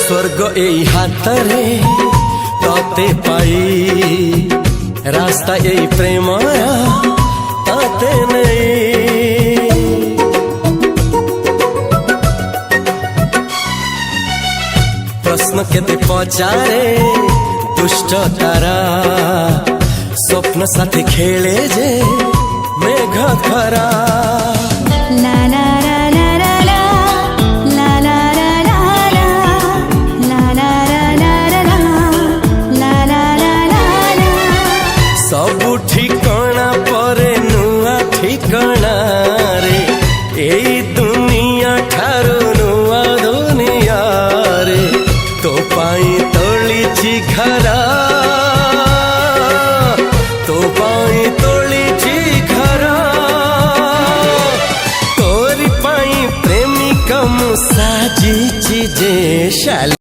स्वर्ग एई हातरे तते पाई रास्ता एई प्रेमया तते नहीं। प्रश्न केते पचारे दुष्ट तारा स्वप्न साथी खेले जे मेघ खरा। ला ला सबु ठिकाना परे नुआ ठिकाना रे एई दुनिया ठारू नुआ दुनिया रे। तो पाई तोलिछि घरा तो पाई तोलिछि घरा तोरी पाई प्रेमिका मु साजिछि जे शाली।